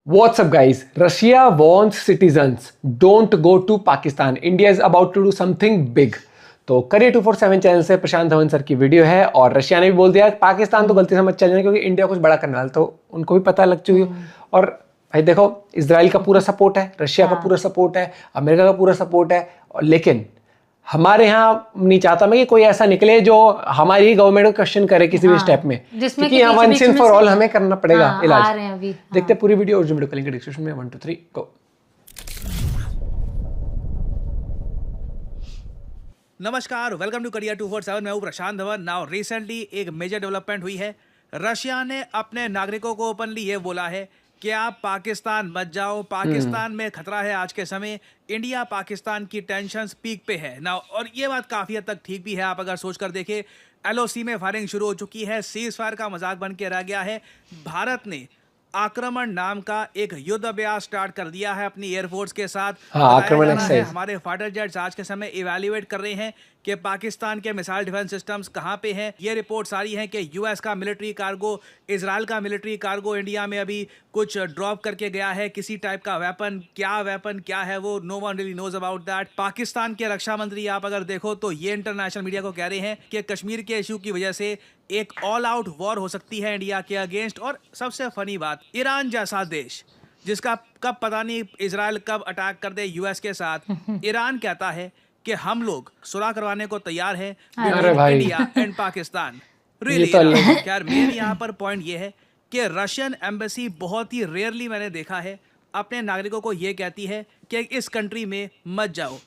What's up, guys? Russia wants citizens don't go to Pakistan. India is about to do something big. तो career 247 channel से प्रशांत Dhawan sir की video है और Russia ने भी बोल दिया पाकिस्तान तो गलती से मत चल जाए क्योंकि इंडिया कुछ बड़ा करने वाला, तो उनको भी पता लग चुकी है। और भाई देखो, इजराइल का पूरा सपोर्ट है, रशिया का पूरा सपोर्ट है, अमेरिका का पूरा सपोर्ट है, लेकिन हमारे यहाँ नहीं चाहता मैं कि कोई ऐसा निकले जो हमारी गवर्नमेंट को क्वेश्चन करे किसी भी स्टेप में, क्योंकि यहाँ वंस एंड फॉर ऑल हमें करना पड़ेगा इलाज। देखते हैं पूरी वीडियो, ओरिजिनल वीडियो को लिंक डिस्क्रिप्शन में। 1 2 3 गो। नमस्कार, वेलकम टू करियर 247। मैं हूं प्रशांत धवन। नाउ रिसेंटली एक मेजर डेवलपमेंट हुई है। रशिया ने अपने नागरिकों को ओपनली ये बोला है कि आप पाकिस्तान मत जाओ, पाकिस्तान में खतरा है आज के समय। इंडिया पाकिस्तान की टेंशन्स पीक पे है नाउ, और ये बात काफ़ी हद तक ठीक भी है। आप अगर सोच कर देखें, एलओसी में फायरिंग शुरू हो चुकी है, सीज फायर का मजाक बन के रह गया है। भारत ने आक्रमण नाम का एक युद्ध अभ्यास स्टार्ट कर दिया है अपनी एयरफोर्स के साथ। आक्रमण है, हमारे फाइटर जेट्स आज के समय इवैल्यूएट कर रहे हैं कि पाकिस्तान के मिसाइल डिफेंस सिस्टम्स कहाँ पे हैं। ये रिपोर्ट्स आ रही हैं कि यूएस का मिलिट्री कार्गो, इजराइल का मिलिट्री कार्गो इंडिया में अभी कुछ ड्रॉप करके गया है, किसी टाइप का वेपन क्या है वो no one really knows about that. Pakistan के रक्षा मंत्री आप अगर देखो तो ये इंटरनेशनल मीडिया को कह रहे हैं कि कश्मीर के इशू की वजह से एक ऑल आउट वॉर हो सकती है इंडिया के अगेंस्ट। और सबसे फनी बात, ईरान जैसा देश जिसका कब पता नहीं इजराइल कब अटैक कर दे यूएस के साथ, ईरान कहता है कि हम लोग सुलह करवाने को तैयार हैं इंडिया एंड पाकिस्तान। रियली यार, मेन यहाँ पर पॉइंट ये है कि रशियन एम्बेसी बहुत ही रेयरली मैंने देखा है अपने नागरिकों को ये कहती है कि इस कंट्री में मत जाओ।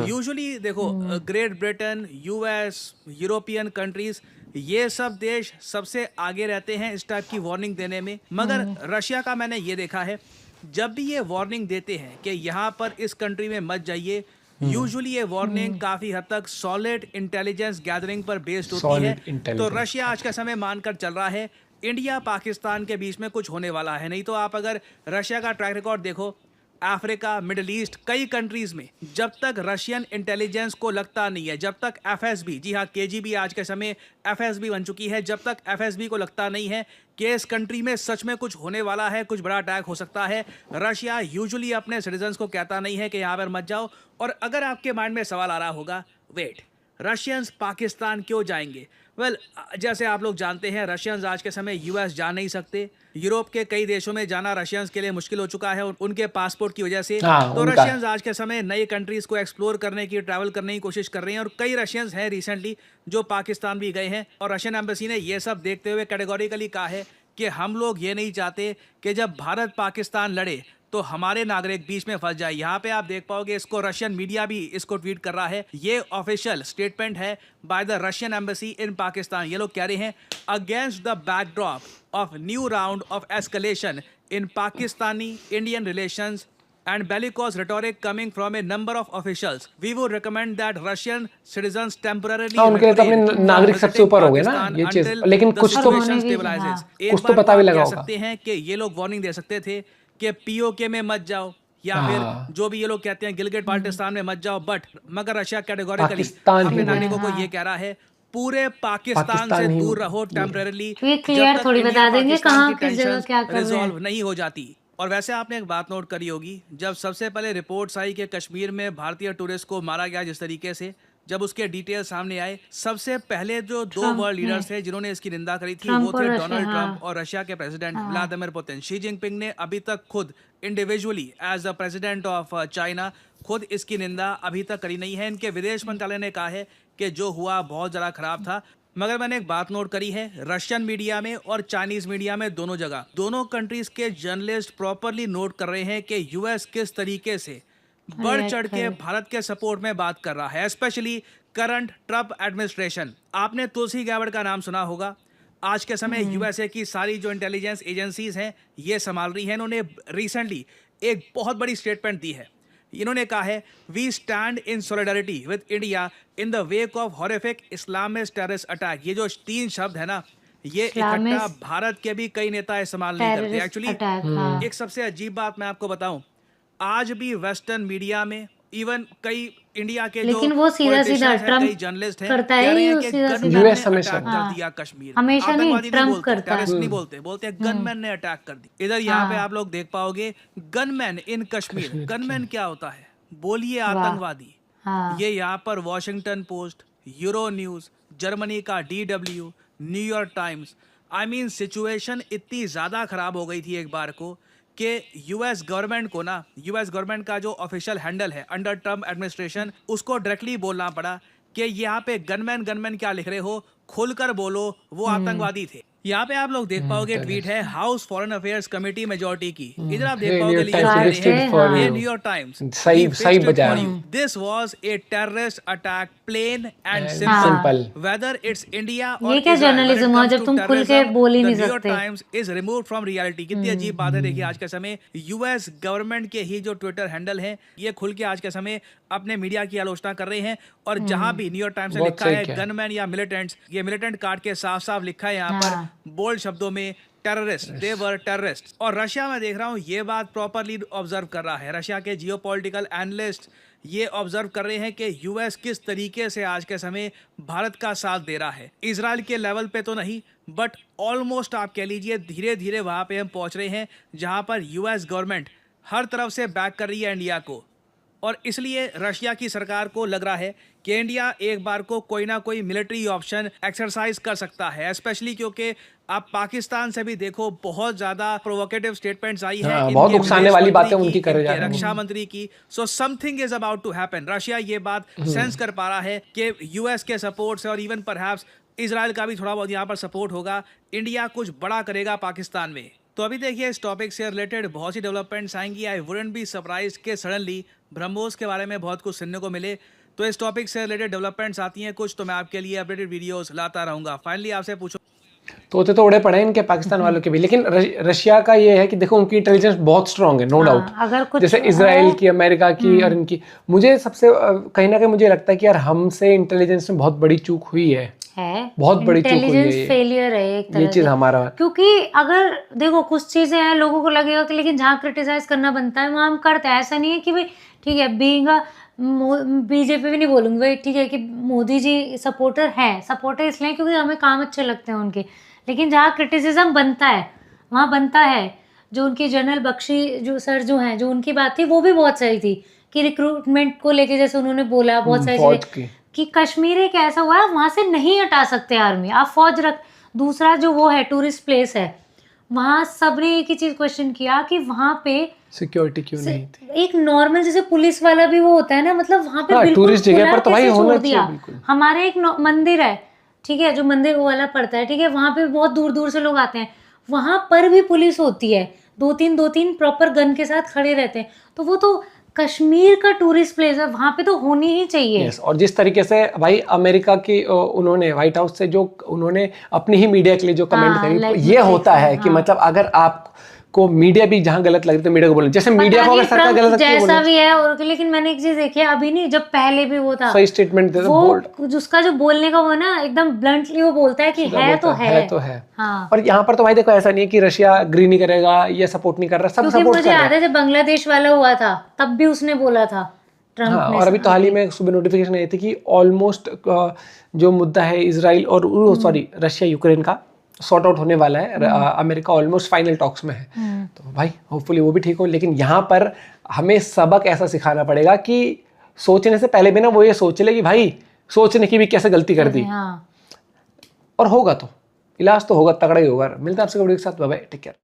यूजुअली देखो, great Britain, US, European countries, ये सब देश सबसे आगे रहते हैं इस टाइप की वार्निंग देने में। मगर रशिया का मैंने ये देखा है, जब भी ये वार्निंग देते हैं कि यहाँ पर इस कंट्री में मत जाइए, यूजुअली ये वार्निंग काफी हद तक सॉलिड इंटेलिजेंस गैदरिंग पर बेस्ड होती है। तो रशिया आज का समय मानकर चल रहा है इंडिया पाकिस्तान के बीच में कुछ होने वाला है। नहीं तो आप अगर रशिया का ट्रैक रिकॉर्ड देखो, अफ्रीका, मिडिल ईस्ट, कई कंट्रीज में जब तक रशियन इंटेलिजेंस को लगता नहीं है, जब तक एफएसबी, जी हाँ केजीबी आज के समय एफएसबी बन चुकी है, जब तक एफएसबी को लगता नहीं है कि इस कंट्री में सच में कुछ होने वाला है, कुछ बड़ा अटैक हो सकता है, रशिया यूजुअली अपने सिटीजन्स को कहता नहीं है कि यहाँ पर मत जाओ। और अगर आपके माइंड में सवाल आ रहा होगा, वेट, रशियंस पाकिस्तान क्यों जाएंगे? वेल, जैसे आप लोग जानते हैं, रशियंस आज के समय यूएस जा नहीं सकते। यूरोप के कई देशों में जाना रशियंस के लिए मुश्किल हो चुका है उनके पासपोर्ट की वजह से। तो रशियंस आज के समय नई कंट्रीज को एक्सप्लोर करने की, ट्रैवल करने की कोशिश कर रहे हैं। और कई रशियंस हैं रिसेंटली जो पाकिस्तान भी गए हैं, और रशियन एम्बेसी ने ये सब देखते हुए कैटेगोरिकली कहा है कि हम लोग ये नहीं चाहते कि जब भारत पाकिस्तान लड़े तो हमारे नागरिक बीच में फंस जाए। यहाँ पे आप देख पाओगे, इसको रशियन मीडिया भी इसको ट्वीट कर रहा है। ये ऑफिशियल स्टेटमेंट है by the Russian embassy in Pakistan. ये लोग कह रहे हैं, against the backdrop of new round of escalation in Pakistani Indian relations and bellicose rhetoric coming from a number of officials, we would recommend that Russian citizens temporarily उनके लिए तो अपने नागरिक सबसे ऊपर हो गए ना ये चीज, लेकिन कुछ तो पता भी लगा होगा। सकते हैं कि ये लोग वार्निंग दे सकते थे कि पीओके में मत जाओ, या फिर जो भी ये लोग कहते हैं गिलगिट बाल्टिस्तान में मत जाओ, मगर रशिया कैटेगोरिकली अपने नागरिकों को ये कह रहा है पूरे पाकिस्तान से दूर रहो टेम्परेरीली, क्लियर थोड़ी बता देंगे कहां किस जगह क्या कर रहे हैं, रिजॉल्व नहीं हो जाती। और वैसे आपने एक बात नोट करी होगी, जब सबसे पहले रिपोर्ट्स आई कि कश्मीर में भारतीय टूरिस्ट को मारा गया जिस तरीके से, जब उसके डिटेल सामने आए, सबसे पहले जो दो वर्ल्ड लीडर्स थे जिन्होंने इसकी निंदा करी थी वो थे डोनाल्ड ट्रंप और रशिया के president Vladimir Putin. Xi Jinping ने अभी तक खुद individually as the president of China खुद इसकी निंदा अभी तक करी नहीं है। इनके विदेश मंत्रालय ने कहा है कि जो हुआ बहुत ज़्यादा खराब था। मगर मैंने एक बात नोट करी है, रशियन मीडिया में और चाइनीज मीडिया में दोनों जगह दोनों कंट्रीज के जर्नलिस्ट प्रॉपरली नोट कर रहे हैं कि यूएस किस तरीके से बढ़ चढ़ के भारत के सपोर्ट में बात कर रहा है, स्पेशली करंट ट्रंप एडमिनिस्ट्रेशन। आपने तुलसी गैबर्ड का नाम सुना होगा। आज के समय यूएसए की सारी जो इंटेलिजेंस एजेंसीज हैं ये संभाल रही हैं। इन्होंने रिसेंटली एक बहुत बड़ी स्टेटमेंट दी है। इन्होंने कहा है, we stand in solidarity with India in the wake of horrific Islamist terrorist attack. ये जो 3 शब्द है ना, ये इकट्ठा भारत के भी कई नेता इस्तेमाल नहीं करते। एक्चुअली एक सबसे अजीब बात मैं आपको बताऊं, आज भी वेस्टर्न मीडिया में, इवन कई इंडिया के लेकिन जो वो सीधा सीधा politicians हैं, ट्रम्प कई जर्नलिस्ट हैं, करता कह है रहे ही हैं वो कि सीधा गनमैन सीधा। ने US हमेशा। अटैक कर दिया कश्मीर में। हमेशा नहीं, आतंकवादी ट्रम्प बोलते, करता है। टेररिस्ट नहीं बोलते, बोलते हैं गनमैन ने अटैक कर दी। इधर यहाँ पे आप लोग देख पाओगे गनमैन इन कश्मीर। गनमैन क्या होता है? बोलिए आतंकवादी। हाँ ये यहाँ पर Washington post, euro news, Germany का DW, New York times, I mean situation इतनी ज़्यादा ख़राब हो गई थी एक बार को कि यूएस गवर्नमेंट को ना, यूएस गवर्नमेंट का जो ऑफिशियल हैंडल है अंडर ट्रम्प एडमिनिस्ट्रेशन, उसको डायरेक्टली बोलना पड़ा कि यहाँ पे गनमैन गनमैन क्या लिख रहे हो, खुलकर बोलो, वो आतंकवादी थे। यहाँ पे आप लोग देख पाओगे ट्वीट है house foreign affairs committee majority की। इधर आप देख पाओगे न्यूयॉर्क टाइम्स सही बजा रही हूँ। This was a terrorist attack, plain and simple. Simple, whether it's India और ये क्या जर्नलिज्म हुआ जब तुम खुल के बोल ही नहीं सकते। New York times is removed from reality. कितनी अजीब बात है। देखिए आज के समय यूएस गवर्नमेंट के ही जो ट्विटर हैंडल हैं, ये खुल के आज के समय अपने मीडिया की आलोचना कर रहे हैं। और जहां भी न्यूयॉर्क टाइम्स ने बहुत लिखा सही है किया। गनमैन या मिलिटेंट्स, ये मिलिटेंट कार्ड के साफ साफ लिखा है यहाँ पर बोल्ड शब्दों में, टेररिस्ट, दे वर टेररिस्ट। और रशिया में देख रहा हूँ ये बात प्रॉपरली ऑब्जर्व कर रहा है। रशिया के जियोपॉलिटिकल एनालिस्ट ये ऑब्जर्व कर रहे हैं कि यूएस किस तरीके से आज के समय भारत का साथ दे रहा है। इजराइल के लेवल पे तो नहीं, बट ऑलमोस्ट आप कह लीजिए धीरे धीरे वहां पे हम पहुंच रहे हैं जहां पर यूएस गवर्नमेंट हर तरफ से बैक कर रही है इंडिया को। और इसलिए रशिया की सरकार को लग रहा है कि इंडिया एक बार को कोई ना कोई मिलिट्री ऑप्शन एक्सरसाइज कर सकता है, स्पेशली क्योंकि आप पाकिस्तान से भी देखो बहुत ज्यादा प्रोवोकेटिव स्टेटमेंट्स आई हैं, बहुत इनके उकसाने विदेश वाली मंत्री बातें की, उनकी करे जा इनके रहे हैं। रक्षा मंत्री की। So something is about to happen. Russia ये बात सेंस कर पा रहा है कि यूएस के सपोर्ट से और इवन परहैप्स इजराइल का भी थोड़ा बहुत यहाँ पर सपोर्ट होगा, इंडिया कुछ बड़ा करेगा पाकिस्तान में। तो अभी देखिए इस टॉपिक से रिलेटेड बहुत सी डेवलपमेंट्स आएंगी। आई वुडंट बी सरप्राइज्ड कि सडनली ब्रह्मोस के बारे में बहुत कुछ सुनने को मिले। तो इस टॉपिक से रिलेटेड डेवलपमेंट्स आती हैं कुछ, तो मैं आपके लिए अपडेटेड वीडियोस लाता रहूंगा। फाइनली आपसे पूछो, तोते तो उड़े पड़े हैं इनके पाकिस्तान वालों के भी, लेकिन रशिया का ये है कि देखो उनकी इंटेलिजेंस बहुत स्ट्रांग है, नो डाउट। अगर कुछ जैसे इजराइल की, अमेरिका की और इनकी, मुझे सबसे कहीं ना कहीं मुझे लगता है कि यार हमसे इंटेलिजेंस में बहुत बड़ी चूक हुई है, बहुत बड़ी चूक हुई है। इंटेलिजेंस फेलियर है एक तरह ये चीज से। हमारा, क्योंकि अगर देखो कुछ चीजें हैं लोगों को लगेगा कि लेकिन जहाँ क्रिटिसाइज करना बनता है वहाँ हम करते हैं। ऐसा नहीं है कि भाई ठीक है बीइंग बीजेपी भी नहीं बोलूंगी भाई, ठीक है कि मोदी जी सपोर्टर है, सपोर्टर इसलिए क्योंकि हमें काम अच्छे लगते हैं उनके, लेकिन जहाँ क्रिटिसिज्म बनता है वहाँ बनता है। जो उनकी जनरल बख्शी जो सर जो हैं, जो उनकी बात थी वो भी बहुत सही थी कि रिक्रूटमेंट को लेके जैसे उन्होंने बोला बहुत सारी चीजें कि कश्मीर एक ऐसा हुआ है वहाँ से नहीं हटा सकते आर्मी, आप फौज रख। दूसरा जो वो है टूरिस्ट प्लेस है, वहाँ सबने एक ही चीज क्वेश्चन किया कि वहाँ पे सिक्योरिटी क्यों नहीं थी। एक नॉर्मल जैसे पुलिस वाला भी वो होता है ना, मतलब वहाँ पे बिल्कुल टूरिस्ट जगह पर तो भाई होना चाहिए बिल्कुल। हमारे एक मंदिर है, ठीक है, जो मंदिर वो वाला पड़ता है, ठीक है, वहाँ पे बहुत दूर दूर से लोग आते हैं, वहाँ पर भी पुलिस होती है, दो तीन प्रॉपर गन के साथ खड़े रहते हैं। तो वो तो कश्मीर का टूरिस्ट प्लेस है, वहाँ पे तो होनी ही चाहिए। और जिस तरीके से भाई अमेरिका की उन्होंने व्हाइट हाउस से जो उन्होंने अपनी ही मीडिया के लिए जो कमेंट करी, ये होता है कि मतलब अगर आप को मीडिया भी जहाँ गलत लग रही तो मीडिया को बोले, जैसे मीडिया को अगर सरकार गलत लगती है जैसा भी है। और लेकिन मैंने एक चीज देखी है, अभी नहीं, जब पहले भी वो था सही स्टेटमेंट दे दो, वो उसका जो बोलने का वो ना एकदम ब्लंटली वो बोलता है कि है तो है तो है। हाँ। और यहाँ पर तो भाई देखो ऐसा नहीं है कि रशिया एग्री नहीं करेगा या सपोर्ट नहीं कर रहा, सब सपोर्ट कर रहा है। मुझे याद है जब बांग्लादेश वाला हुआ था तब भी उसने बोला था ट्रम्प ने। हाँ, और अभी तो हाल ही में सुबह नोटिफिकेशन आई थी कि ऑलमोस्ट जो मुद्दा है इजराइल और सॉरी रशिया यूक्रेन का सॉर्ट आउट होने वाला है। अमेरिका ऑलमोस्ट फाइनल टॉक्स में है, तो भाई होपफुली वो भी ठीक हो। लेकिन यहाँ पर हमें सबक ऐसा सिखाना पड़ेगा कि सोचने से पहले भी ना वो ये सोच ले कि भाई सोचने की भी कैसे गलती कर दी। हाँ। और होगा तो इलाज तो होगा, तगड़ा ही होगा। मिलता है आपसे वीडियो के साथ, बाय बाय, टेक केयर।